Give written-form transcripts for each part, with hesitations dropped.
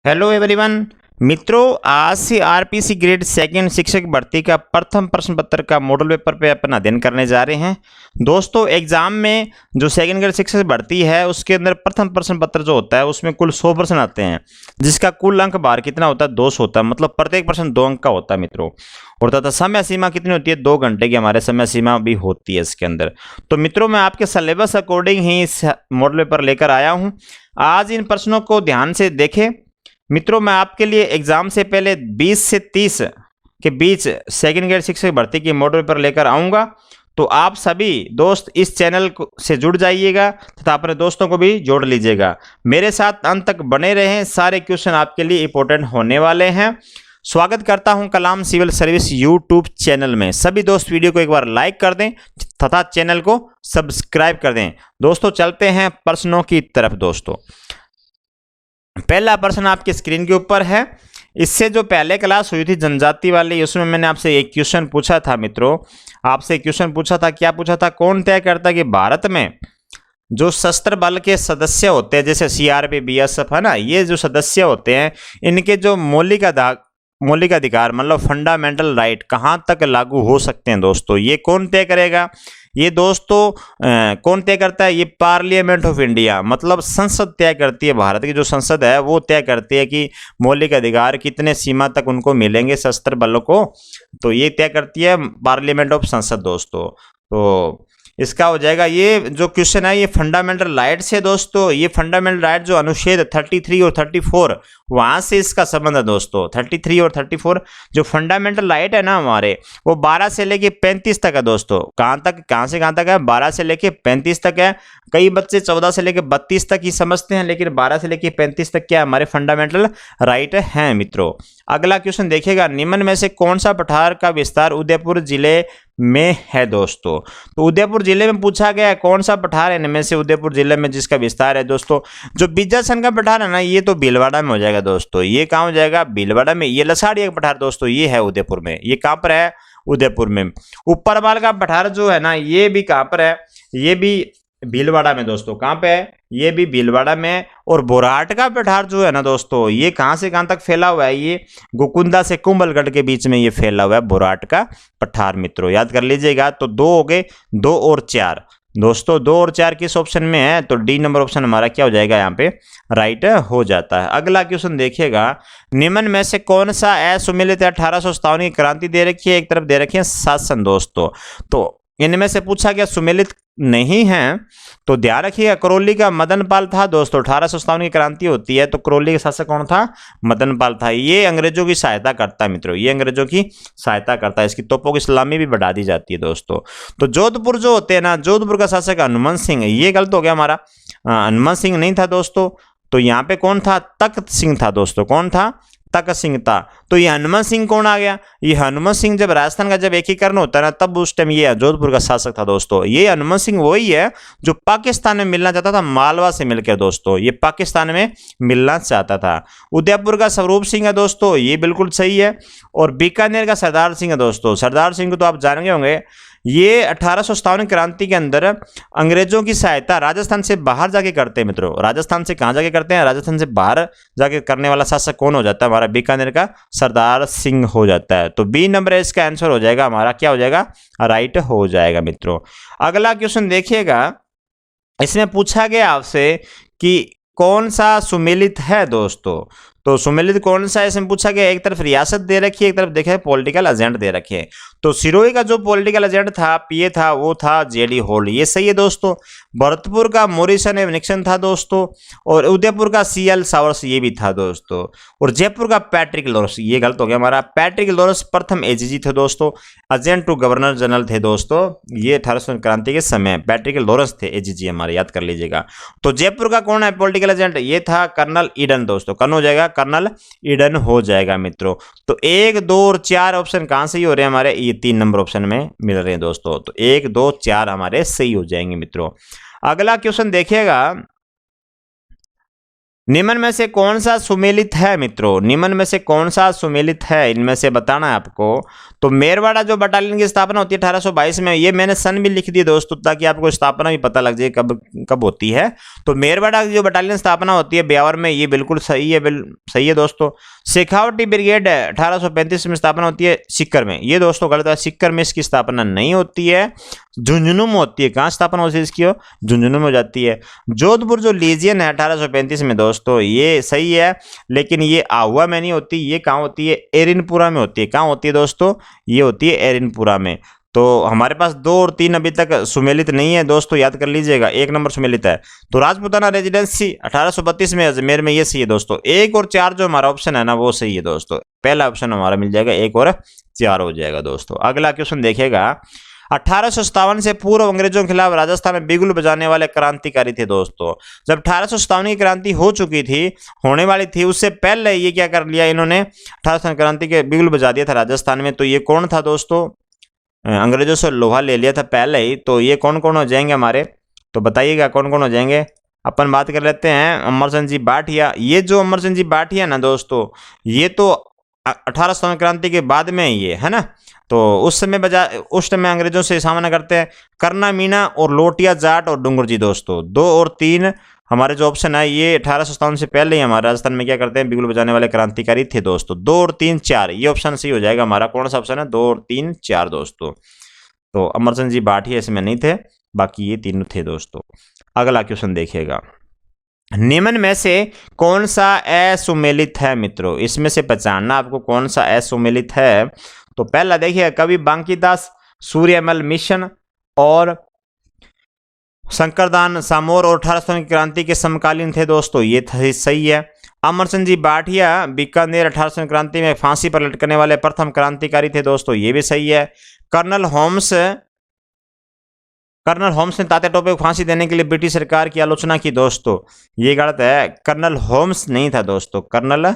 Hello everyone. मित्रों, आज से आरपीसी ग्रेड सेकंड शिक्षक भर्ती का प्रथम प्रश्न पत्र का मॉडल पेपर पे अपन अध्ययन करने जा रहे हैं। दोस्तों, एग्जाम में जो सेकंड ग्रेड शिक्षक भर्ती है उसके अंदर प्रथम प्रश्न पत्र जो होता है उसमें कुल 100 प्रश्न आते हैं, जिसका कुल अंक बार कितना होता है? 200 होता है। मतलब प्रत्येक प्रश्न 2 अंक का होता है मित्रों। और तथा समय सीमा कितनी होती है? 2 घंटे की हमारे समय सीमा भी होती है इसके अंदर। तो मित्रों, मैं आपके सिलेबस अकॉर्डिंग ही इस मॉडल पेपर लेकर आया हूँ। आज इन प्रश्नों को ध्यान से देखें। मित्रों, मैं आपके लिए एग्जाम से पहले 20 से 30 के बीच सेकंड ग्रेड शिक्षक भर्ती की मॉडल पेपर लेकर आऊंगा। तो आप सभी दोस्त इस चैनल से जुड़ जाइएगा तथा अपने दोस्तों को भी जोड़ लीजिएगा। मेरे साथ अंत तक बने रहें, सारे क्वेश्चन आपके लिए इंपॉर्टेंट होने वाले हैं। स्वागत करता हूं कलाम सिविल सर्विस यूट्यूब चैनल में। सभी दोस्त वीडियो को एक बार लाइक कर दें तथा चैनल को सब्सक्राइब कर दें। दोस्तों, चलते हैं प्रश्नों की तरफ। दोस्तों, पहला प्रश्न आपकी स्क्रीन के ऊपर है। इससे जो पहले क्लास हुई थी जनजाति वाली, उसमें मैंने आपसे एक क्वेश्चन पूछा था मित्रों। आपसे क्वेश्चन पूछा था, क्या पूछा था? कौन तय करता है कि भारत में जो सशस्त्र बल के सदस्य होते हैं, जैसे सीआरपी, बीएसएफ है ना, ये जो सदस्य होते हैं, इनके जो मौलिक अधिकार मतलब फंडामेंटल राइट कहाँ तक लागू हो सकते हैं? दोस्तों, ये कौन तय करेगा? ये दोस्तों कौन तय करता है? ये पार्लियामेंट ऑफ इंडिया मतलब संसद तय करती है। भारत की जो संसद है वो तय करती है कि मौलिक अधिकार कितने सीमा तक उनको मिलेंगे सशस्त्र बलों को। तो ये तय करती है पार्लियामेंट ऑफ संसद। दोस्तों, तो इसका हो जाएगा, ये जो क्वेश्चन है ये फंडामेंटल राइट से। दोस्तों, ये फंडामेंटल राइट जो अनुच्छेद 33 और 34 वहां से इसका संबंध है। दोस्तों, 33 और 34 जो फंडामेंटल राइट है ना हमारे, वो 12 से लेके 35 तक है। दोस्तों, कहाँ से कहाँ तक है? 12 से लेके 35 तक है। कई बच्चे 14 से लेके 32 तक ही समझते हैं, लेकिन 12 से लेके 35 तक क्या हमारे फंडामेंटल राइट हैं मित्रों। अगला क्वेश्चन देखिएगा, निम्न में से कौन सा पठार का विस्तार उदयपुर जिले में है? दोस्तों, तो उदयपुर जिले में पूछा गया है कौन सा पठार है इनमें से उदयपुर जिले में जिसका विस्तार है। दोस्तों, जो बिजासन का पठार है ना, ये तो भीलवाड़ा में हो जाएगा। दोस्तों, ये कहाँ हो जाएगा? भीलवाड़ा में। ये लसाड़िया का पठार दोस्तों ये है उदयपुर में। ये कहाँ पर है? उदयपुर में। ऊपरवाल का पठार जो है ना, ये भी कहाँ पर है? ये भी भीलवाड़ा में। दोस्तों, कहाँ पे है? ये भी भीलवाड़ा में। और बोराट का पठार जो है ना दोस्तों, ये कहाँ से कहाँ तक फैला हुआ है? ये गोकुंदा से कुंभलगढ़ के बीच में ये फैला हुआ है बोराट का पठार। मित्रों, याद कर लीजिएगा। तो 2 हो गए, 2 और 4। दोस्तों, 2 और 4 किस ऑप्शन में है? तो डी नंबर ऑप्शन हमारा क्या हो जाएगा? यहाँ पे राइट हो जाता है। अगला क्वेश्चन देखिएगा, निम्न में से कौन सा असुमेलित 1857 की क्रांति दे रखी है, एक तरफ दे रखी है शासन। दोस्तों, तो इनमें से पूछा गया सुमेलित नहीं है, तो ध्यान रखिएगा करौली का मदनपाल था। दोस्तों, 1857 की क्रांति होती है तो करौली का शासक कौन था? मदनपाल था। ये अंग्रेजों की सहायता करता है मित्रों, ये अंग्रेजों की सहायता करता है। इसकी तोपों की सलामी भी बढ़ा दी जाती है। दोस्तों, तो जोधपुर जो होते हैं ना, जोधपुर का शासक हनुमंत सिंह। ये गलत हो गया हमारा, हनुमंत सिंह नहीं था दोस्तों। तो यहाँ पे कौन था? तख्त सिंह था। दोस्तों, कौन था? तख्त सिंह था। तो ये हनुमंत सिंह कौन आ गया? ये हनुमंत सिंह जब राजस्थान का जब एकीकरण होता है ना, तब उस टाइम ये जोधपुर का शासक था। दोस्तों, ये हनुमंत सिंह वही है जो पाकिस्तान में मिलना चाहता था मालवा से मिलकर। दोस्तों, ये पाकिस्तान में मिलना चाहता था। उदयपुर का स्वरूप सिंह है। दोस्तों, ये बिल्कुल सही है। और बीकानेर का सरदार सिंह है। दोस्तों, सरदार सिंह को तो आप जानेंगे होंगे। ये 1857 क्रांति के अंदर अंग्रेजों की सहायता राजस्थान से बाहर जाके करते हैं मित्रों। राजस्थान से कहाँ जाके करते हैं? राजस्थान से बाहर जाके करने वाला शासक कौन हो जाता है? हमारा बीकानेर का सरदार सिंह हो जाता है। तो बी नंबर इसका आंसर हो जाएगा हमारा, क्या हो जाएगा? राइट हो जाएगा मित्रों। अगला क्वेश्चन देखिएगा, इसमें पूछा गया आपसे कि कौन सा सुमेलित है। दोस्तों, तो सुमेलित कौन सा है इसमें पूछा गया। एक तरफ रियासत दे रखी है, एक तरफ देखे पॉलिटिकल एजेंट दे रखे हैं। तो सिरोही का जो पॉलिटिकल एजेंट था, पीए था, वो था जेडी होल्ड। ये सही है दोस्तों। भरतपुर का मॉरिसन एवं निक्सन था दोस्तों। और उदयपुर का सीएल सावर्स ये भी था दोस्तों। और जयपुर का पैट्रिक लॉरेंस, ये गलत हो गया हमारा। पैट्रिक लॉरेंस प्रथम एजीजी थे दोस्तों, एजेंट टू गवर्नर जनरल थे दोस्तों। ये 1800 क्रांति के समय पैट्रिक लॉरेंस थे एजीजी हमारे, याद कर लीजिएगा। तो जयपुर का कौन है पॉलिटिकल एजेंट? ये था कर्नल ईडन। दोस्तों, कौन हो जाएगा? कर्नल ईडन हो जाएगा मित्रों। तो 1, 2 और 4 ऑप्शन कहां सही हो रहे हैं हमारे? ये 3 नंबर ऑप्शन में मिल रहे हैं दोस्तों। तो 1, 2, 4 हमारे सही हो जाएंगे मित्रों। अगला क्वेश्चन देखिएगा, निम्न में से कौन सा सुमेलित है मित्रों, निम्न में से कौन सा सुमेलित है, इनमें से बताना है आपको। तो मेरवाड़ा जो बटालियन की स्थापना होती है 1822 में, ये मैंने सन भी लिख दी दोस्तों ताकि आपको स्थापना भी पता लग जाए कब कब होती है। तो मेरवाड़ा की जो बटालियन स्थापना होती है ब्यावर में, ये बिल्कुल सही है, सही है दोस्तों। शेखावटी ब्रिगेड 1835 में स्थापना होती है सीकर में, ये दोस्तों गलत है, सीकर में इसकी स्थापना नहीं होती है, झुंझुनू में होती है। कहाँ स्थापना होती है इसकी, झुंझुनू में हो जाती है। जोधपुर जो लीजियन है 1835 में दोस्तों, ये सही है, लेकिन ये आहुआ में नहीं होती, ये कहाँ होती है, एरिनपुरा में होती है। कहाँ होती है दोस्तों, ये होती है एरिनपुरा में। तो हमारे पास 2 और 3 अभी तक सुमेलित नहीं है दोस्तों, याद कर लीजिएगा, 1 नंबर सुमेलित है। तो राजपूताना रेजिडेंसी 1832 में अजमेर में, ये सही है दोस्तों। 1 और 4 जो हमारा ऑप्शन है ना वो सही है दोस्तों, पहला ऑप्शन हमारा मिल जाएगा, 1 और 4 हो जाएगा दोस्तों। अगला क्वेश्चन देखिएगा, 1857 से पूर्व अंग्रेजों के खिलाफ राजस्थान में बिगुल बजाने वाले क्रांतिकारी थे दोस्तों। जब 1857 की क्रांति हो चुकी थी, होने वाली थी, उससे पहले ये क्या कर लिया इन्होंने, 1857 क्रांति के बिगुल बजा दिया था राजस्थान में। तो ये कौन था दोस्तों, अंग्रेजों से लोहा ले लिया था पहले ही। तो ये कौन कौन हो जाएंगे हमारे, तो बताइएगा कौन कौन हो जाएंगे। अपन बात कर लेते हैं अमरचंद जी भाटिया। ये जो अमरचंद जी भाटिया ना दोस्तों, ये तो 1857 क्रांति के बाद में ये है ना, तो उस समय अंग्रेजों से सामना करते हैं करना मीना और लोटिया जाट और डूंगर जी दोस्तों। 2 और 3 हमारे जो ऑप्शन है, ये 1857 से पहले ही हमारे राजस्थान में क्या करते हैं, बिगुल बजाने वाले क्रांतिकारी थे दोस्तों। 2 और 3 4 ये ऑप्शन सही हो जाएगा हमारा। कौन सा ऑप्शन है, 2 और 3 4 दोस्तों। तो अमरचंद जी भाटिया इसमें नहीं थे, बाकी ये तीनों थे दोस्तों। अगला क्वेश्चन देखिएगा, निम्न में से कौन सा असुमेलित है मित्रों, इसमें से पहचानना आपको कौन सा असुमेलित है। तो पहला देखिए, कवि बांकीदास सूर्यमल मिशन और शंकरदान सामोर और 1857 की क्रांति के समकालीन थे दोस्तों, ये सही है। अमरचंद जी भाटिया बीकानेर 1857 क्रांति में फांसी पर लटकने वाले प्रथम क्रांतिकारी थे दोस्तों, ये भी सही है। कर्नल होम्स ने तात्या टोपे को फांसी देने के लिए ब्रिटिश सरकार की आलोचना की दोस्तों, ये गलत है। कर्नल होम्स नहीं था दोस्तों, कर्नल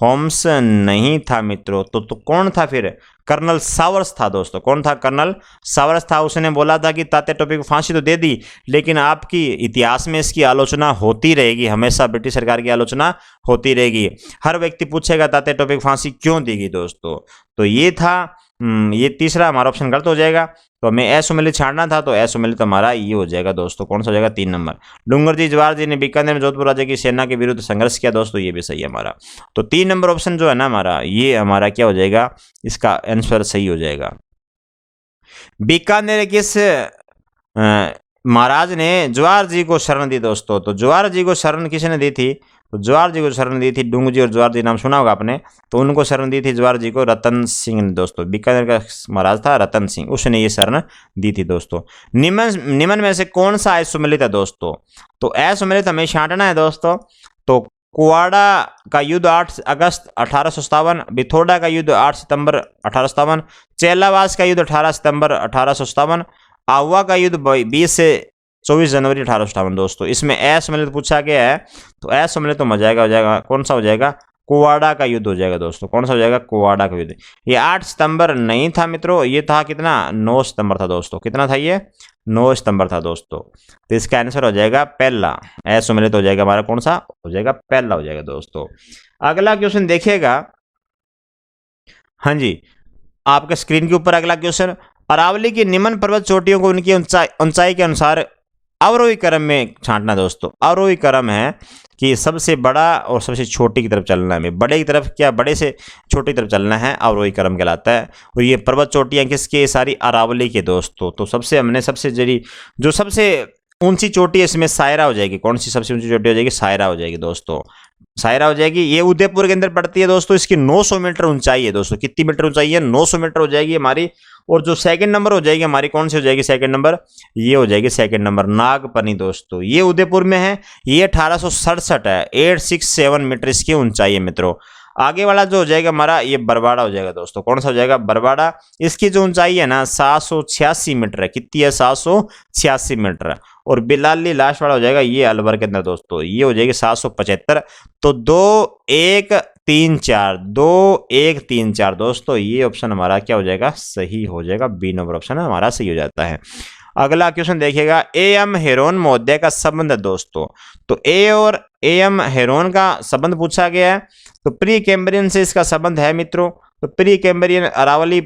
होम्स नहीं था मित्रों। तो कौन था फिर, कर्नल सावर्स था दोस्तों। कौन था, कर्नल सावर्स था। उसने बोला था कि तात्या टोपे को फांसी तो दे दी, लेकिन आपकी इतिहास में इसकी आलोचना होती रहेगी, हमेशा ब्रिटिश सरकार की आलोचना होती रहेगी। हर व्यक्ति पूछेगा तात्या टोपे को फांसी क्यों दी गई दोस्तों। तो ये था, ये तीसरा हमारा ऑप्शन गलत हो जाएगा। तो हमें असुमेलित छाड़ना था, तो असुमेलित हमारा ये हो जाएगा दोस्तों। कौन सा हो जाएगा, 3 नंबर। डूंगर जी जवाहर जी ने बीकानेर में जोधपुर राजा की सेना के विरुद्ध संघर्ष किया दोस्तों, ये भी सही है हमारा। तो 3 नंबर ऑप्शन जो है ना हमारा, ये हमारा क्या हो जाएगा, इसका आंसर सही हो जाएगा। बीकानेर किस महाराज ने जवाहर जी को शरण दी दोस्तों। तो जवाहर जी को शरण किसने दी थी, तो जवाहर जी को शरण दी थी डूंगर जी, और जवाहर जी नाम सुना होगा आपने, तो उनको शरण दी थी जवाहर जी को रतन सिंह ने दोस्तों। बीकानेर का महाराज था रतन सिंह, उसने ये शरण दी थी दोस्तों। निम्न में से कौन सा असुमेलित है दोस्तों, तो असुमेलित हमें छांटना है दोस्तों। तो कुवाड़ा का युद्ध 8 अगस्त 1857, बिथोड़ा का युद्ध 8 सितंबर 1857, चेलावास का युद्ध 18 सितंबर 1857, आहुआ का युद्ध 20 से 24 जनवरी 1857 दोस्तों। इसमें असुमेलित पूछा गया है, तो असुमेलित तो हो जाएगा कौन सा हो जाएगा, कुवाड़ा का युद्ध हो जाएगा दोस्तों। कौन सा हो जाएगा, कुवाड़ा का युद्ध। ये 8 सितंबर नहीं था मित्रों, ये था कितना, 9 सितंबर था दोस्तों। कितना था ये, 9 सितंबर था दोस्तों। तो इसका आंसर हो जाएगा पहला, असुमेलित हो जाएगा हमारा। कौन सा हो जाएगा, पहला हो जाएगा दोस्तों। अगला क्वेश्चन देखिएगा, हाँ जी, आपके स्क्रीन के ऊपर अगला क्वेश्चन, अरावली की निम्न पर्वत चोटियों को उनकी ऊंचाई के अनुसार अवरोही क्रम में छांटना दोस्तों। अवरोही क्रम है कि सबसे बड़ा और सबसे छोटी की तरफ चलना है, बड़े की तरफ क्या, बड़े से छोटी तरफ चलना है, अवरोही क्रम कहलाता है। और ये पर्वत चोटियाँ किसके, सारी अरावली के दोस्तों। तो सबसे जड़ी जो सबसे ऊंची चोटी है इसमें सायरा हो जाएगी। कौन सी सबसे ऊंची चोटी हो जाएगी, सायरा हो जाएगी दोस्तों, सायरा हो जाएगी। ये उदयपुर के अंदर पड़ती है दोस्तों, इसकी 900 मीटर ऊंचाई है दोस्तों। कितनी मीटर ऊंचाई है, 900 मीटर हो जाएगी हमारी। और जो सेकंड नंबर हो जाएगी हमारी, कौन सी हो जाएगी सेकंड नंबर, ये हो जाएगी सेकंड नंबर, नागपनी दोस्तों। ये उदयपुर में है, ये 1867 है, 867 मीटर इसकी ऊंचाई है मित्रों। आगे वाला जो हो जाएगा हमारा, ये बरवाड़ा हो जाएगा दोस्तों। कौन सा हो जाएगा, बरवाड़ा। इसकी जो ऊंचाई है ना 786 मीटर है। कितनी है, 786 मीटर। और बिलाली लास्ट वाला हो जाएगा ये अलवर के अंदर दोस्तों, ये हो जाएगी 775। तो 2 1 3 4, 2 1 3 4 दोस्तों, ये ऑप्शन हमारा क्या हो जाएगा, सही हो जाएगा। बी नंबर ऑप्शन हमारा सही हो जाता है। अगला क्वेश्चन देखिएगा, एम हेरोन महोदय का संबंध है दोस्तों। तो ए और एम हेरोन का संबंध पूछा गया है। तो प्री कैम्ब्रियन से इसका संबंध है मित्रों। तो प्री कैम्ब्रियन अरावली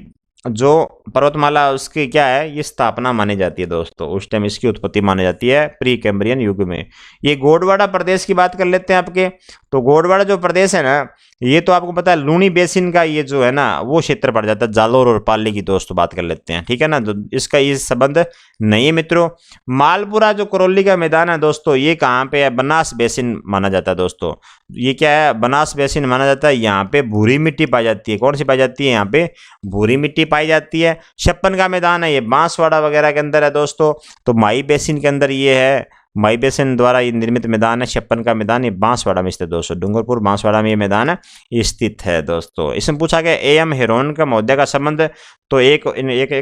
जो पर्वतमाला उसकी क्या है, ये स्थापना मानी जाती है दोस्तों, उस टाइम इसकी उत्पत्ति मानी जाती है प्री कैम्ब्रियन युग में। ये गोंडवाना प्रदेश की बात कर लेते हैं आपके। तो गोंडवाना जो प्रदेश है ना, ये तो आपको पता है लूनी बेसिन का ये जो है ना वो क्षेत्र पड़ जाता है, जालोर और पाली की दोस्तों बात कर लेते हैं, ठीक है ना। तो इसका ये संबंध नहीं है मित्रों। मालपुरा जो करौली का मैदान है दोस्तों, ये कहाँ पे है, बनास बेसिन माना जाता है दोस्तों। ये क्या है, बनास बेसिन माना जाता है। यहाँ पे भूरी मिट्टी पाई जाती है। कौन सी पाई जाती है, यहाँ पे भूरी मिट्टी पाई जाती है। छप्पन का मैदान है, ये बांसवाड़ा वगैरह के अंदर है दोस्तों। तो माई बेसिन के अंदर ये है, माई बेसिन द्वारा ये निर्मित मैदान है। छप्पन का मैदान ये बांसवाड़ा में स्थित है दोस्तों, डूंगरपुर बांसवाड़ा में ये मैदान है ये स्थित है दोस्तों। इसमें पूछा गया एम हेरोन का महोदय का संबंध, तो एक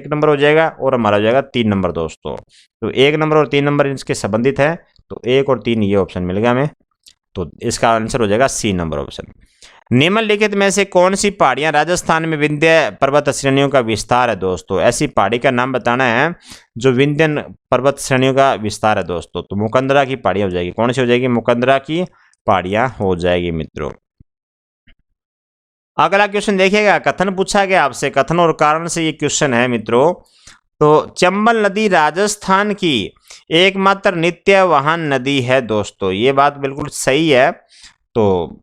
नंबर हो जाएगा और हमारा हो जाएगा 3 नंबर दोस्तों। तो 1 नंबर और 3 नंबर इसके संबंधित है। तो 1 और 3 ये ऑप्शन मिल गया हमें। तो इसका आंसर हो जाएगा सी नंबर ऑप्शन। निम्नलिखित में से कौन सी पहाड़ियां राजस्थान में विंध्य पर्वत श्रेणियों का विस्तार है दोस्तों। ऐसी पहाड़ी का नाम बताना है जो विंध्यन पर्वत श्रेणियों का विस्तार है दोस्तों। तो मुकंदरा की पहाड़ियां हो जाएगी। कौन सी हो जाएगी, मुकंदरा की पहाड़ियां हो जाएगी मित्रों। अगला क्वेश्चन देखिएगा, कथन पूछा गया आपसे, कथन और कारण से ये क्वेश्चन है मित्रों। तो चंबल नदी राजस्थान की एकमात्र नित्य वाहन नदी है दोस्तों। ये बात बिल्कुल सही है। तो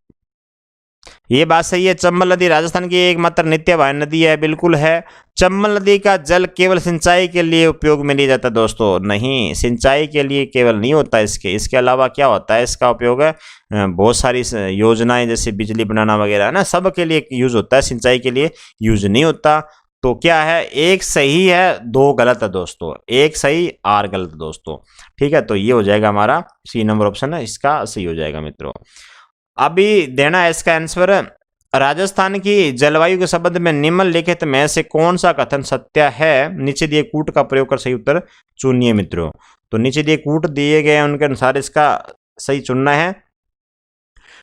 ये बात सही है, चंबल नदी राजस्थान की एकमात्र नित्य वाहन नदी है, बिल्कुल है। चंबल नदी का जल केवल सिंचाई के लिए उपयोग में लिया जाता है दोस्तों। नहीं, सिंचाई के लिए केवल नहीं होता, इसके अलावा क्या होता है, इसका उपयोग है बहुत सारी योजनाएं जैसे बिजली बनाना वगैरह है ना, सब के लिए यूज होता है, सिंचाई के लिए यूज नहीं होता। तो क्या है, एक सही है 2 गलत है दोस्तों, एक सही 8 गलत दोस्तों, ठीक है। तो ये हो जाएगा हमारा सी नंबर ऑप्शन है, इसका सही हो जाएगा मित्रों। अभी देना है इसका आंसर, राजस्थान की जलवायु के संबंध में निम्नलिखित में से कौन सा कथन सत्य है। नीचे दिए कूट का प्रयोग कर सही उत्तर चुनिए मित्रों। तो नीचे दिए कूट दिए गए उनके अनुसार इसका सही चुनना है।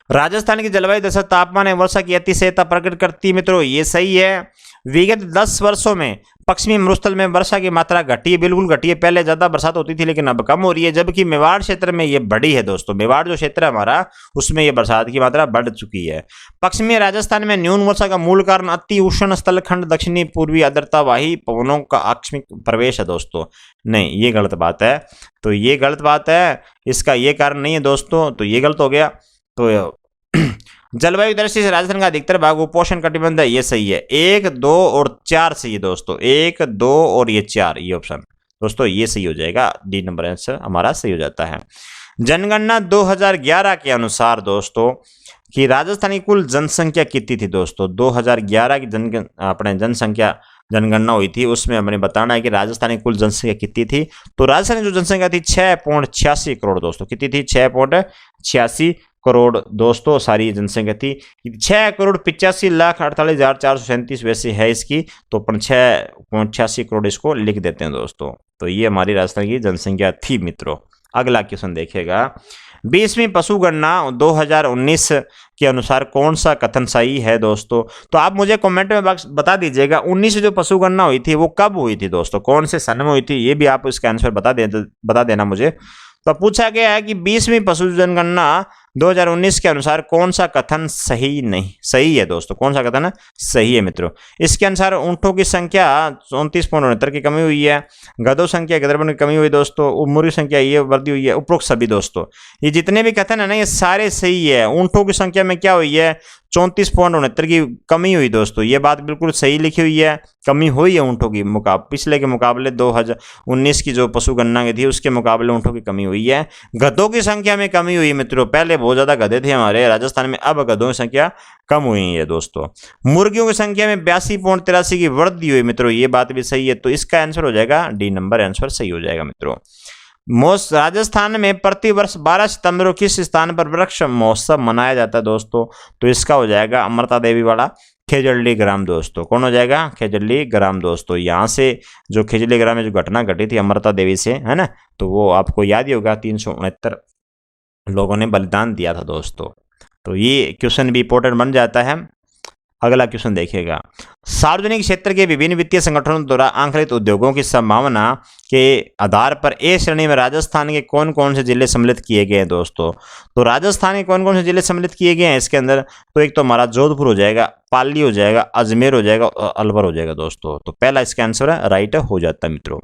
राजस्थान की जलवायु दशा तापमान एवं वर्षा की अतिशयता प्रकट करती है मित्रों, ये सही है। विगत 10 वर्षों में पश्चिमी मरुस्थल में वर्षा की मात्रा घटी है, बिल्कुल घटी है। पहले ज्यादा बरसात होती थी लेकिन अब कम हो रही है, जबकि मेवाड़ क्षेत्र में ये बढ़ी है दोस्तों। मेवाड़ जो क्षेत्र है हमारा, उसमें ये बरसात की मात्रा बढ़ चुकी है। पश्चिमी राजस्थान में न्यून वर्षा का मूल कारण अति उष्ण स्थलखंड दक्षिणी पूर्वी आर्द्रतावाही पवनों का आकस्मिक प्रवेश है दोस्तों। नहीं, ये गलत बात है। तो ये गलत बात है, इसका ये कारण नहीं है दोस्तों, तो ये गलत हो गया। तो जलवायु दृष्टि से राजस्थान का अधिकतर भाग उपोष्ण कटिबंध है, ये सही है। 1, 2 और 4 सही है दोस्तों, 1, 2 और ये 4 ये ऑप्शन दोस्तों ये सही हो जाएगा। डी नंबर आंसर हमारा सही हो जाता है। जनगणना 2011 के अनुसार दोस्तों कि राजस्थान की कुल जनसंख्या कितनी थी दोस्तों। 2011 की जनगणना हुई थी, उसमें हमने बताना है कि राजस्थान की कुल जनसंख्या कितनी थी। तो राजस्थान की जो जनसंख्या थी 6.86 करोड़ दोस्तों। कितनी थी, 6.86 करोड़ दोस्तों सारी जनसंख्या थी। 6,85,48,437 वैसे है इसकी, तो अपन 6.86 करोड़ इसको लिख देते हैं दोस्तों। तो ये हमारी राजस्थान की जनसंख्या थी मित्रों। अगला क्वेश्चन देखिएगा, 20वीं पशु गणना 2019 के अनुसार कौन सा कथन सही है दोस्तों। तो आप मुझे कमेंट में बता दीजिएगा 19 जो पशु गणना हुई थी वो कब हुई थी दोस्तों, कौन से सन में हुई थी, ये भी आप इसका आंसर बता देना मुझे। तो पूछा गया है कि 20वीं पशु जनगणना 2019 के अनुसार कौन सा कथन सही है दोस्तों, कौन सा कथन सही है मित्रों। इसके अनुसार ऊंटों की संख्या 34.69 की कमी हुई है, गधों संख्या 11 की कमी हुई दोस्तों, मुर्गी संख्या ये वृद्धि हुई है। उपरोक्त सभी दोस्तों ये जितने भी कथन है ना ये सारे सही है। ऊंटों की संख्या में क्या हुई है, 34.69 की कमी हुई दोस्तों, ये बात बिल्कुल सही लिखी हुई है। कमी हुई है ऊंटों की पिछले के मुकाबले 2019 की जो पशु गणना की थी उसके मुकाबले ऊंटों की कमी हुई है। गधों की संख्या में कमी हुई मित्रों, पहले बहुत ज्यादा गधे थे हमारे राजस्थान में, अब गधों की संख्या कम हुई है दोस्तों। मुर्गियों की संख्या में 82.83 की वृद्धि हुई मित्रों, ये बात भी सही है। तो इसका आंसर हो जाएगा डी नंबर आंसर सही हो जाएगा मित्रों। राजस्थान में प्रतिवर्ष 12 सितंबर को किस स्थान पर वृक्ष महोत्सव मनाया जाता है दोस्तों। तो इसका हो जाएगा अमृता देवी वाला खेजड़ली ग्राम दोस्तों। कौन हो जाएगा, खेजड़ली ग्राम दोस्तों। यहाँ से जो खेजड़ली ग्राम में जो घटना घटी थी अमृता देवी से, है ना, तो वो आपको याद ही होगा, 369 लोगों ने बलिदान दिया था दोस्तों। तो ये क्वेश्चन भी इंपॉर्टेंट बन जाता है। अगला क्वेश्चन देखिएगा, सार्वजनिक क्षेत्र के विभिन्न वित्तीय संगठनों द्वारा आंकलित उद्योगों की संभावना के आधार पर ए श्रेणी में राजस्थान के कौन कौन से जिले सम्मिलित किए गए हैं दोस्तों। तो राजस्थान के कौन कौन से जिले सम्मिलित किए गए हैं इसके अंदर, तो एक तो हमारा जोधपुर हो जाएगा, पाली हो जाएगा, अजमेर हो जाएगा और अलवर हो जाएगा दोस्तों। तो पहला इसका आंसर है राइट हो जाता है मित्रों।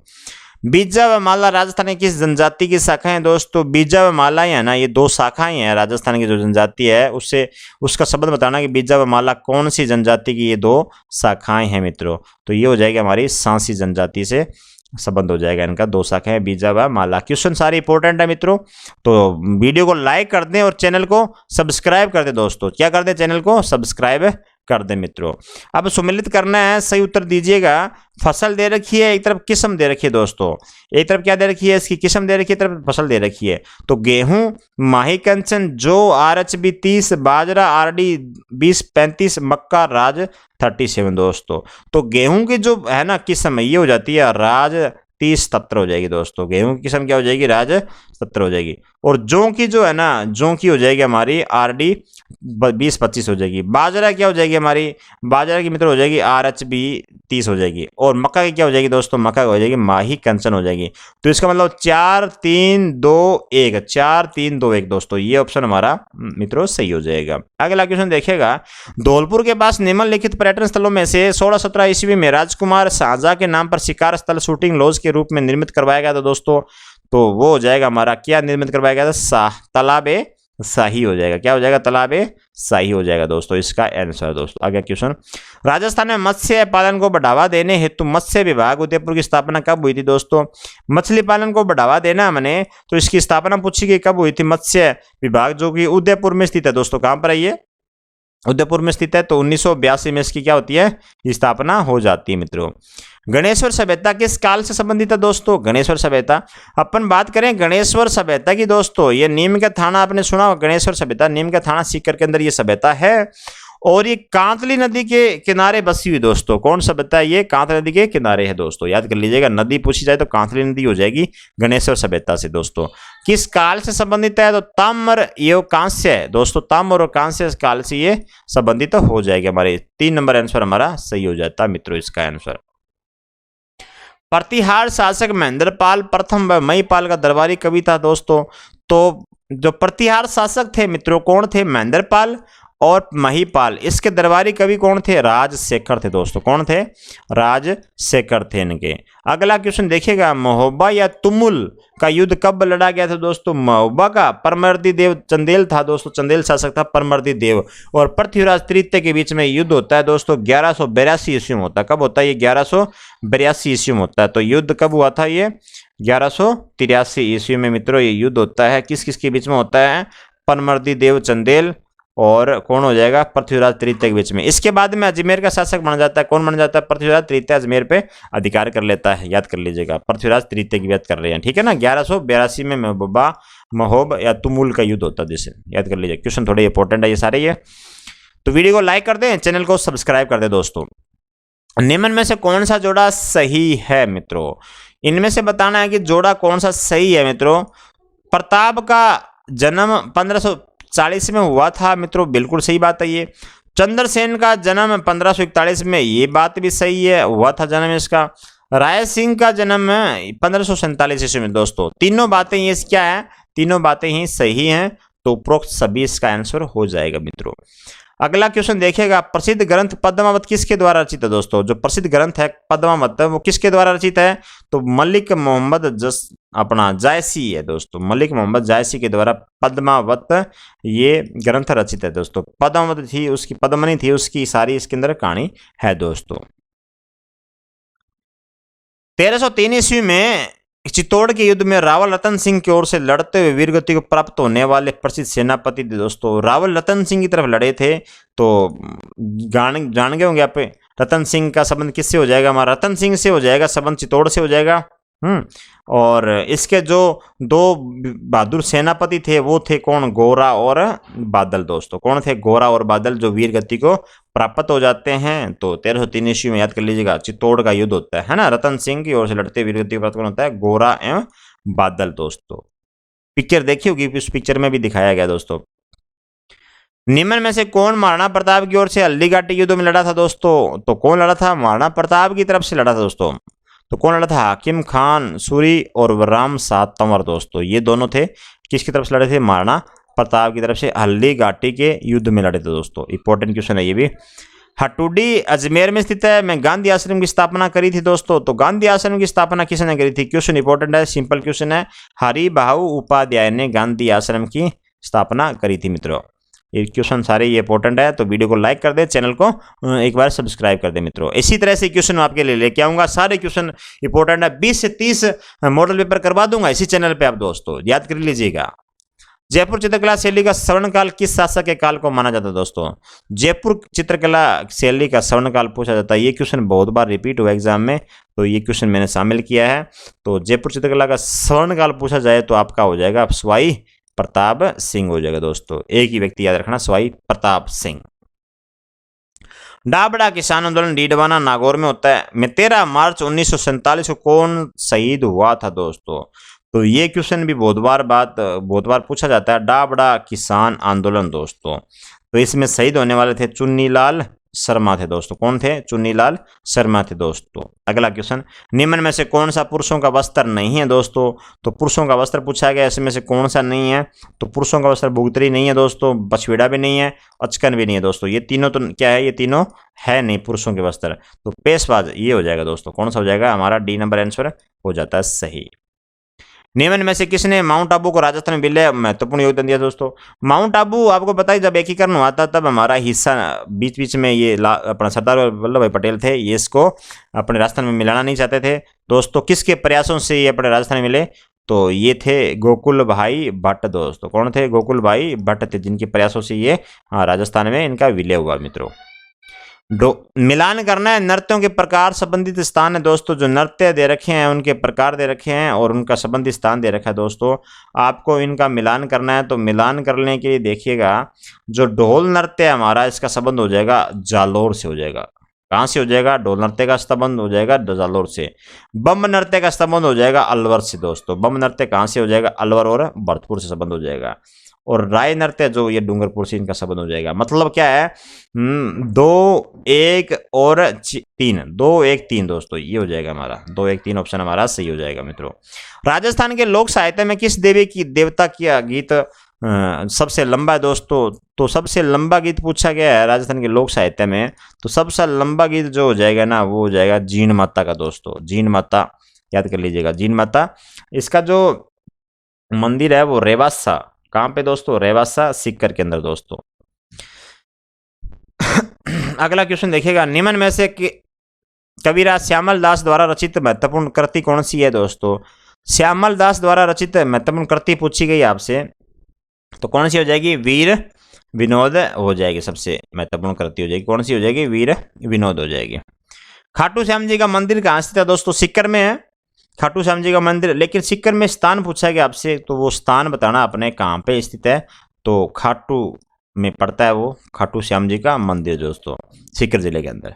बीजा व माला राजस्थान की किस जनजाति की शाखा है दोस्तों। बीजा व माला है ना, ये दो शाखाएं हैं राजस्थान की जो जनजाति है उससे उसका संबंध बताना कि बीजा व माला कौन सी जनजाति की ये दो शाखाएं हैं मित्रों। तो ये हो जाएगी हमारी सांसी जनजाति से संबंध हो जाएगा इनका, दो शाखाएं हैं बीजा व माला। क्वेश्चन सारे इंपॉर्टेंट है मित्रों, तो वीडियो को लाइक कर दें और चैनल को सब्सक्राइब कर दें दोस्तों। क्या कर दें, चैनल को सब्सक्राइब कर दें मित्रों। अब सम्मिलित करना है, सही उत्तर दीजिएगा। फसल दे रखी है, एक तरफ किस्म दे रखी है दोस्तों, एक तरफ क्या दे रखी है, इसकी किस्म दे रखी है, एक तरफ फसल दे रखी है। तो गेहूं, माही कंचन, जो RHB 30, बाजरा RD 20-35, मक्का राज 37 दोस्तों। तो गेहूं की जो है ना किस्म ये हो जाती है राज 30-70 हो जाएगी दोस्तों। गेहूं की किस्म क्या हो जाएगी, राज 70 हो जाएगी। और जौ की जो है ना, जौ की हो जाएगी हमारी RD 20-25 हो जाएगी। बाजरा क्या हो जाएगी हमारी, बाजरा की मित्र हो जाएगी RHB 30 हो जाएगी। और मक्का की क्या हो जाएगी दोस्तों, मक्का हो जाएगी माही कंचन हो जाएगी। तो इसका मतलब 4-3-2-1, 4-3-2-1 दोस्तों, ये ऑप्शन हमारा मित्रों सही हो जाएगा। अगला क्वेश्चन देखिएगा, धौलपुर के पास निम्नलिखित पर्यटन स्थलों में से 1617 ईस्वी में राजकुमार शाहजहां के नाम पर शिकार स्थल शूटिंग लॉज के रूप में निर्मित करवाया गया था दोस्तों। तो वो हो जाएगा हमारा, क्या निर्मित करवाया गया था, तालाबे शाही हो जाएगा। क्या हो जाएगा, तालाबे शाही हो जाएगा दोस्तों, इसका आंसर दोस्तों। आगे क्वेश्चन, राजस्थान में मत्स्य पालन को बढ़ावा देने हेतु मत्स्य विभाग उदयपुर की स्थापना कब हुई थी दोस्तों। मछली पालन को बढ़ावा देना हमने, तो इसकी स्थापना पूछी गई कब हुई थी, मत्स्य विभाग जो कि उदयपुर में स्थित है दोस्तों। कहां पर है ये, उदयपुर में स्थित है। तो 1982 में इसकी क्या होती है, स्थापना हो जाती है मित्रों। गणेश्वर सभ्यता किस काल से संबंधित है दोस्तों। गणेश्वर सभ्यता, अपन बात करें गणेश्वर सभ्यता की दोस्तों, ये नीम का थाना आपने सुना होगा, गणेश्वर सभ्यता नीम का थाना सीकर के अंदर ये सभ्यता है। और ये कांतली नदी के किनारे बसी हुई दोस्तों। कौन सभ्यता है ये, कांतली नदी के किनारे है दोस्तों, याद कर लीजिएगा। नदी पूछी जाए तो कांतली नदी हो जाएगी गणेश्वर सभ्यता से दोस्तों। किस काल से संबंधित है, तो ताम्र ये कांस्य है दोस्तों, ताम्र और कांस्य काल से ये संबंधित हो जाएगी। हमारे 3 नंबर आंसर हमारा सही हो जाता है मित्रों, इसका आंसर। प्रतिहार शासक महेंद्रपाल प्रथम व महीपाल का दरबारी कवि था दोस्तों। तो जो प्रतिहार शासक थे मित्रों कौन थे, महेंद्रपाल और महीपाल। इसके दरबारी कवि कौन थे, राजशेखर थे दोस्तों। कौन थे, राजशेखर थे इनके। अगला क्वेश्चन देखिएगा, महोबा या तुमुल का युद्ध कब लड़ा गया था दोस्तों। महोबा का परमर्दी देव चंदेल था दोस्तों, चंदेल शासक था परमर्दी देव। और पृथ्वीराज तृतीय के बीच में युद्ध होता है दोस्तों 1182 ईस्वी में होता है। कब होता है ये, 1182 ईस्वी में होता है। तो युद्ध कब हुआ था ये, 1183 ईस्वी में मित्रों ये युद्ध होता है। किस किस के बीच में होता है, परमर्दी देव चंदेल और कौन हो जाएगा, पृथ्वीराज तृतीय के बीच में। इसके बाद में अजमेर का शासक बन जाता है। कौन बन जाता है, पृथ्वीराज तृतीय अजमेर पे अधिकार कर लेता है। याद कर लीजिएगा, पृथ्वीराज तृतीय की बात कर रहे हैं, ठीक है ना। 1182 में महोब या तुमुल का युद्ध होता है, जिसे याद कर लीजिए। क्वेश्चन थोड़े इंपॉर्टेंट है ये सारे ये। तो वीडियो को लाइक कर दें, चैनल को सब्सक्राइब कर दें दोस्तों। निम्न में से कौन सा जोड़ा सही है मित्रों, इनमें से बताना है कि जोड़ा कौन सा सही है मित्रों। प्रताप का जन्म 1540 में हुआ था मित्रों, बिल्कुल सही बात है ये। चंद्रसेन का जन्म 1541 में, ये बात भी सही है, हुआ था जन्म इसका। राय सिंह का जन्म 1547 ईस्वी में दोस्तों। तीनों बातें ये क्या है, तीनों बातें ही सही हैं। तो उपरोक्त सभी इसका आंसर हो जाएगा मित्रों। अगला क्वेश्चन देखिएगा, प्रसिद्ध ग्रंथ पद्मावत किसके द्वारा रचित है दोस्तों। जो प्रसिद्ध ग्रंथ है पद्मावत वो किसके द्वारा रचित है, तो मलिक मोहम्मद जायसी है दोस्तों। मलिक मोहम्मद जायसी के द्वारा पद्मावत ये ग्रंथ रचित है दोस्तों। पद्मावत थी उसकी, पद्मनी थी उसकी सारी इसके अंदर कहानी है दोस्तों। 1303 ईस्वी में चित्तौड़ के युद्ध में रावल रतन सिंह की ओर से लड़ते हुए वीरगति को प्राप्त होने वाले प्रसिद्ध सेनापति थे दोस्तों। रावल रतन सिंह की तरफ लड़े थे। तो जान गए होंगे आप, रतन सिंह का संबंध किससे हो जाएगा, हमारा रतन सिंह से हो जाएगा संबंध, चित्तौड़ से हो जाएगा। और इसके जो दो बहादुर सेनापति थे वो थे कौन, गोरा और बादल दोस्तों। कौन थे, गोरा और बादल, जो वीर गति को प्राप्त हो जाते हैं। तो 1303 ईस्वी में याद कर लीजिएगा चित्तौड़ का युद्ध होता है ना, रतन सिंह की ओर से लड़ते वीर गति को प्राप्त होता है गोरा एवं बादल दोस्तों। पिक्चर देखी होगी, उस पिक्चर में भी दिखाया गया दोस्तों। निम्न में से कौन महाराणा प्रताप की ओर से हल्दी घाटी युद्ध में लड़ा था दोस्तों? तो कौन लड़ा था? महाराणा प्रताप की तरफ से लड़ा था दोस्तों। तो कौन लड़ा था? हाकिम खान सूरी और राम शाह तंवर दोस्तों, ये दोनों थे। किसकी तरफ से लड़े थे? महाराणा प्रताप की तरफ से हल्दी घाटी के युद्ध में लड़े थे दोस्तों। इंपॉर्टेंट क्वेश्चन है ये भी। हटूडी अजमेर में स्थित है, मैं गांधी आश्रम की स्थापना करी थी दोस्तों। तो गांधी आश्रम की स्थापना किसने करी थी? क्वेश्चन इंपॉर्टेंट है, सिंपल क्वेश्चन है। हरिभाऊ उपाध्याय ने गांधी आश्रम की स्थापना करी थी मित्रों। ये क्वेश्चन सारे ये इंपॉर्टेंट है, तो वीडियो को लाइक कर दे, चैनल को एक बार सब्सक्राइब कर दे मित्रों। इसी तरह से क्वेश्चन आपके लिए लेके आऊंगा, सारे क्वेश्चन इंपॉर्टेंट है। 20 से 30 मॉडल पेपर करवा दूंगा इसी चैनल पे आप दोस्तों, याद कर लीजिएगा। जयपुर चित्रकला शैली का स्वर्णकाल किस शासक के काल को माना जाता है दोस्तों? जयपुर चित्रकला शैली का स्वर्णकाल पूछा जाता है। ये क्वेश्चन बहुत बार रिपीट हुआ एग्जाम में, तो ये क्वेश्चन मैंने शामिल किया है। तो जयपुर चित्रकला का स्वर्णकाल पूछा जाए तो आपका हो जाएगा सवाई प्रताप सिंह हो जाएगा दोस्तों। एक ही व्यक्ति याद रखना, सवाई प्रताप सिंह। डाबड़ा किसान आंदोलन डीडवाना नागौर में होता है। 13 मार्च 1947 को कौन शहीद हुआ था दोस्तों? तो ये क्वेश्चन भी बहुत बार पूछा जाता है। डाबड़ा किसान आंदोलन दोस्तों, तो इसमें शहीद होने वाले थे चुन्नीलाल शर्मा थे दोस्तों। कौन थे? चुन्नीलाल शर्मा थे दोस्तों। अगला क्वेश्चन, निम्न में से कौन सा पुरुषों का वस्त्र नहीं है दोस्तों? तो पुरुषों का वस्त्र पूछा गया, इसमें से कौन सा नहीं है? तो पुरुषों का वस्त्र बुगतरी नहीं है दोस्तों, बछवेड़ा भी नहीं है, अचकन भी नहीं है दोस्तों। ये तीनों तो क्या है? ये तीनों है नहीं पुरुषों के वस्त्र। तो पेशवाज ये हो जाएगा दोस्तों। कौन सा हो जाएगा? हमारा डी नंबर आंसर हो जाता है सही। निम्न में से किसने माउंट आबू को राजस्थान में विलय महत्वपूर्ण योगदान दिया दोस्तों? माउंट आबू आपको पता है जब एकीकरण हुआ था तब हमारा हिस्सा बीच बीच में ये अपना सरदार वल्लभ भाई पटेल थे, ये इसको अपने राजस्थान में मिलाना नहीं चाहते थे दोस्तों। किसके प्रयासों से ये अपने राजस्थान में मिले? तो ये थे गोकुल भाई भट्ट दोस्तों। कौन थे? गोकुल भाई भट्ट थे, जिनके प्रयासों से ये राजस्थान में इनका विलय हुआ मित्रों। मिलान करना है नृत्यों के प्रकार संबंधित स्थान है दोस्तों। जो नृत्य दे रखे हैं उनके प्रकार दे रखे हैं और उनका संबंधित स्थान दे रखा है दोस्तों। आपको इनका मिलान करना है, तो मिलान करने के लिए देखिएगा, जो ढोल नृत्य है हमारा, इसका संबंध हो जाएगा जालोर से हो जाएगा। कहाँ से हो जाएगा? ढोल नृत्य का संबंध हो जाएगा जालोर से। बम नृत्य का संबंध हो जाएगा अलवर से दोस्तों। बम नृत्य कहाँ से हो जाएगा? अलवर और भरतपुर से संबंध हो जाएगा। और राय नृत्य जो ये डूंगरपुर से इनका संबंध हो जाएगा। मतलब क्या है? 2 1 और 3, 2 1 3 दोस्तों, ये हो जाएगा हमारा 2 1 3 ऑप्शन हमारा सही हो जाएगा मित्रों। राजस्थान के लोक साहित्य में किस देवता की गीत सबसे लंबा है दोस्तों? तो सबसे लंबा गीत पूछा गया है राजस्थान के लोक साहित्य में, तो सबसे लंबा गीत जो हो जाएगा ना, वो हो जाएगा जीण माता का दोस्तों। जीण माता याद कर लीजिएगा, जीण माता। इसका जो मंदिर है वो रेवासा, कहाँ पे दोस्तों? रेवासा सीकर के अंदर दोस्तों। अगला क्वेश्चन देखिएगा, निम्न में से कविराज श्यामल दास द्वारा रचित महत्वपूर्ण कृति कौन सी है दोस्तों? श्यामल दास द्वारा रचित महत्वपूर्ण कृति पूछी गई आपसे, तो कौन सी हो जाएगी? वीर विनोद हो जाएगी। सबसे महत्वपूर्ण कृति हो जाएगी, कौन सी हो जाएगी? वीर विनोद हो जाएगी। खाटू श्याम जी का मंदिर कहाँ स्थित है दोस्तों? सीकर में है खाटू श्याम जी का मंदिर, लेकिन सीकर में स्थान पूछा गया आपसे, तो वो स्थान बताना अपने कहाँ पे स्थित है। तो खाटू में पड़ता है वो खाटू श्याम जी का मंदिर दोस्तों, सीकर जिले के अंदर।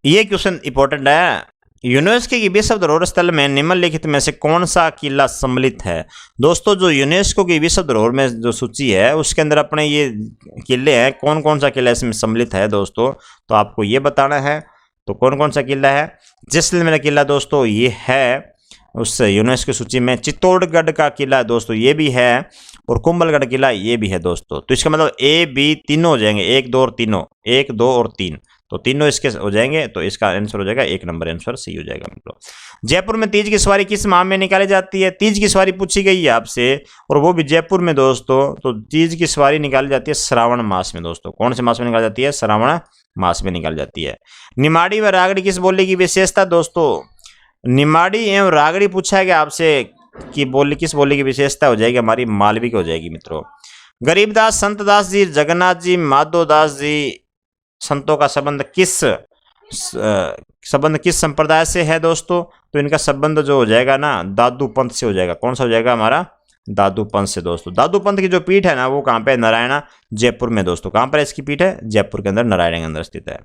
ये क्वेश्चन इंपॉर्टेंट है। यूनेस्को की विश्व धरोहर स्थल में निम्नलिखित में से कौन सा किला सम्मिलित है दोस्तों? जो यूनेस्को की विश्व धरोहर में जो सूची है उसके अंदर अपने ये किले हैं, कौन कौन सा किला इसमें सम्मिलित है दोस्तों? तो आपको ये बताना है। तो कौन कौन सा किला है? जैसलमेर किला दोस्तों, ये है उस यूनेस्को सूची में। चित्तौड़गढ़ का किला दोस्तों, ये भी है। और कुंभलगढ़ किला, ये भी है दोस्तों। तो इसका मतलब ए बी तीनों हो जाएंगे, 1 2 और तीनों, 1 2 और 3, तो तीनों इसके हो जाएंगे। तो इसका आंसर हो जाएगा 1 नंबर आंसर सही हो जाएगा मित्रों। जयपुर में तीज की सवारी किस माह में निकाली जाती है? तीज की सवारी पूछी गई है आपसे, और वो भी जयपुर में दोस्तों। तो तीज की सवारी निकाली जाती है श्रावण मास में दोस्तों। कौन से मास में निकाली जाती है? श्रावण मास में निकाली जाती है। निमाड़ी व रागड़ी किस बोली की विशेषता दोस्तों? निमाड़ी एवं रागड़ी पूछा गया आपसे कि बोली किस बोली की विशेषता हो जाएगी? हमारी मालवी की हो जाएगी मित्रों। गरीबदास, संतदास जी, जगन्नाथ जी, माधोदास जी, संतों का संबंध किस संप्रदाय से है दोस्तों? तो इनका संबंध जो हो जाएगा ना, दादू पंथ से हो जाएगा। कौन सा हो जाएगा? हमारा दादू पंथ से दोस्तों। दादू पंथ की जो पीठ है ना, वो कहाँ पे? नारायणा जयपुर में दोस्तों। कहाँ पर इसकी पीठ है? जयपुर के अंदर, नारायण के अंदर स्थित है।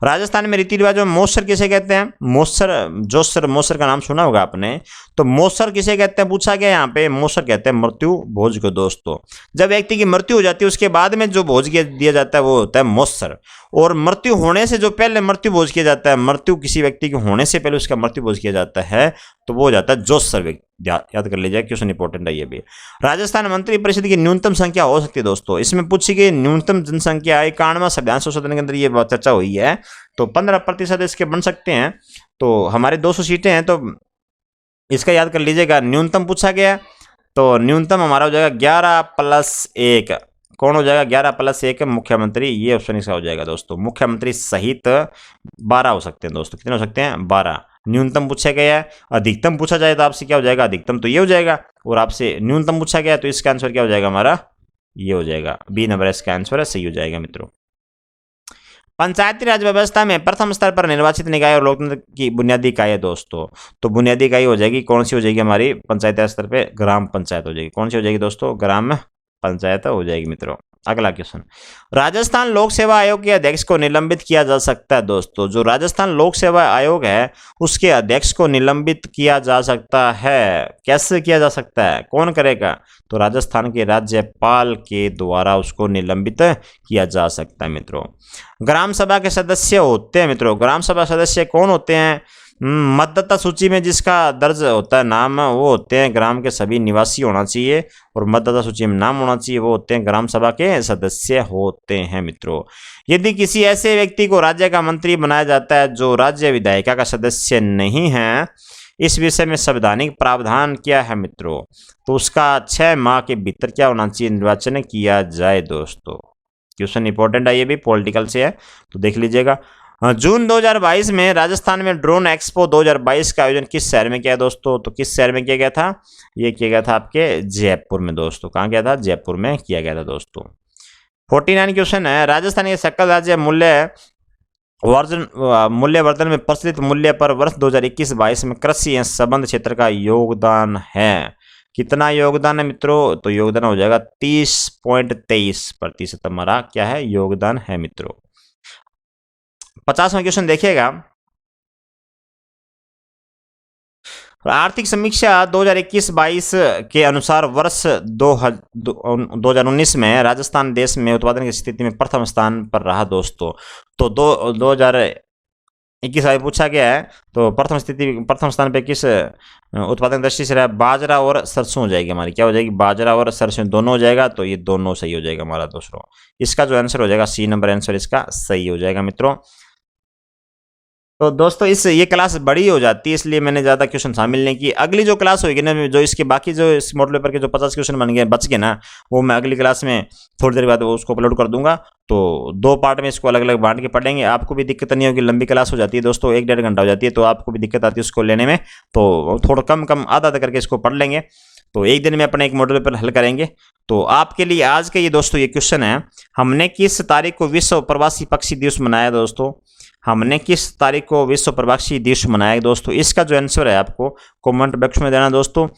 राजस्थान में रीति रिवाजों में मोसर किसे कहते हैं? मोसर, जोसर, मोसर का नाम सुना होगा आपने। तो मोसर किसे कहते हैं पूछा गया यहाँ पे। मोसर कहते हैं मृत्यु भोज को दोस्तों। जब व्यक्ति की मृत्यु हो जाती है उसके बाद में जो भोज दिया जाता है वो होता है मोसर। और मृत्यु होने से जो पहले मृत्यु भोज किया जाता है, मृत्यु किसी व्यक्ति के होने से पहले उसका मृत्यु भोज किया जाता है, तो वो हो जाता है जोसर। याद कर लीजिए, क्वेश्चन इंपॉर्टेंट है ये भी। राजस्थान मंत्री परिषद की न्यूनतम संख्या हो सकती है दोस्तों। इसमें पूछी गई न्यूनतम जनसंख्या 91वां संविधान संशोधन के अंदर ये चर्चा हुई है। तो 15% इसके बन सकते हैं। तो हमारे 200 सीटें हैं, तो इसका याद कर लीजिएगा। न्यूनतम पूछा गया तो न्यूनतम हमारा हो जाएगा 11+1। कौन हो जाएगा? 11+1 मुख्यमंत्री, ये ऑप्शन इसका हो जाएगा दोस्तों। मुख्यमंत्री सहित 12 हो सकते हैं दोस्तों। कितने हो सकते हैं? 12 न्यूनतम पूछा गया है। अधिकतम पूछा जाए तो आपसे क्या हो जाएगा? अधिकतम तो ये हो जाएगा। और आपसे न्यूनतम पूछा गया तो इसका आंसर क्या हो जाएगा हमारा? ये हो जाएगा बी नंबर, इसका आंसर है, सही हो जाएगा मित्रों। पंचायती राज व्यवस्था में प्रथम स्तर पर निर्वाचित निकाय और लोकतंत्र की बुनियादी इकाई है दोस्तों। तो बुनियादी इकाई हो जाएगी, कौन सी हो जाएगी हमारी? पंचायती स्तर पे ग्राम पंचायत हो जाएगी। कौन सी हो जाएगी दोस्तों? ग्राम पंचायत हो जाएगी मित्रों। अगला क्वेश्चन, राजस्थान लोक सेवा आयोग के अध्यक्ष को निलंबित किया जा सकता है दोस्तों। जो राजस्थान लोक सेवा आयोग है उसके अध्यक्ष को निलंबित किया जा सकता है। कैसे किया जा सकता है? कौन करेगा? तो राजस्थान के राज्यपाल के द्वारा उसको निलंबित किया जा सकता है मित्रों। ग्राम सभा के सदस्य होते हैं मित्रों। ग्राम सभा सदस्य कौन होते हैं? मतदाता सूची में जिसका दर्ज होता है नाम, वो होते हैं ग्राम के सभी निवासी होना चाहिए, और मतदाता सूची में नाम होना चाहिए, वो होते हैं ग्राम सभा के सदस्य होते हैं मित्रों। यदि किसी ऐसे व्यक्ति को राज्य का मंत्री बनाया जाता है जो राज्य विधायिका का सदस्य नहीं है, इस विषय में संवैधानिक प्रावधान क्या है मित्रों? तो उसका 6 माह के भीतर क्या होना चाहिए? निर्वाचन किया जाए दोस्तों। क्वेश्चन इंपॉर्टेंट है, ये भी पॉलिटिकल से है, तो देख लीजिएगा। जून 2022 में राजस्थान में ड्रोन एक्सपो 2022 का आयोजन किस शहर में किया दोस्तों? तो किस शहर में किया गया था? ये किया गया था आपके जयपुर में दोस्तों। कहाँ किया था? जयपुर में किया गया था दोस्तों। 49 क्वेश्चन है, राजस्थान के सकल राज्य मूल्यवर्धन में प्रचलित मूल्य पर वर्ष 2021-22 में कृषि एवं संबंध क्षेत्र का योगदान है। कितना योगदान है मित्रों? तो योगदान हो जाएगा 30.23% हमारा क्या है? योगदान है मित्रों। 50वां क्वेश्चन देखिएगा, आर्थिक समीक्षा 2021-22 के अनुसार वर्ष 2019 में राजस्थान देश में उत्पादन की स्थिति में प्रथम स्थान पर रहा दोस्तों। तो 2021 में पूछा गया है, तो प्रथम स्थान पे किस उत्पादन दृष्टि से रहा? बाजरा और सरसों हो जाएगी हमारी। क्या हो जाएगी? बाजरा और सरसों दोनों हो जाएगा, तो ये दोनों सही हो जाएगा हमारा दोस्तों। इसका जो आंसर हो जाएगा सी नंबर आंसर इसका सही हो जाएगा मित्रों। तो दोस्तों ये क्लास बड़ी हो जाती है, इसलिए मैंने ज़्यादा क्वेश्चन शामिल नहीं किए। अगली जो क्लास होगी ना, जो इसके बाकी जो इस मॉडल पेपर के जो 50 क्वेश्चन बच गए ना, वो मैं अगली क्लास में थोड़ी देर बाद उसको अपलोड कर दूंगा। तो 2 पार्ट में इसको अलग अलग बांट के पढ़ेंगे। आपको भी दिक्कत नहीं होगी, लंबी क्लास हो जाती है दोस्तों, 1-1.5 घंटा हो जाती है, तो आपको भी दिक्कत आती है उसको लेने में। तो थोड़ा कम आधा करके इसको पढ़ लेंगे, तो एक दिन में अपने एक मॉडल पेपर हल करेंगे। तो आपके लिए आज के ये दोस्तों ये क्वेश्चन है, हमने किस तारीख को विश्व प्रवासी पक्षी दिवस मनाया दोस्तों? हमने किस तारीख को विश्व प्रवासी दिवस मनाया दोस्तों? इसका जो आंसर है आपको कमेंट बॉक्स में देना दोस्तों।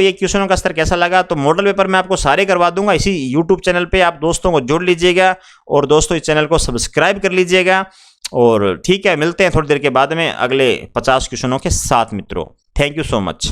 ये क्वेश्चनों का स्तर कैसा लगा? तो मॉडल पेपर मैं आपको सारे करवा दूंगा इसी यूट्यूब चैनल पे। आप दोस्तों को जोड़ लीजिएगा, और दोस्तों इस चैनल को सब्सक्राइब कर लीजिएगा। और ठीक है, मिलते हैं थोड़ी देर के बाद में अगले 50 क्वेश्चनों के साथ मित्रों। Thank you so much.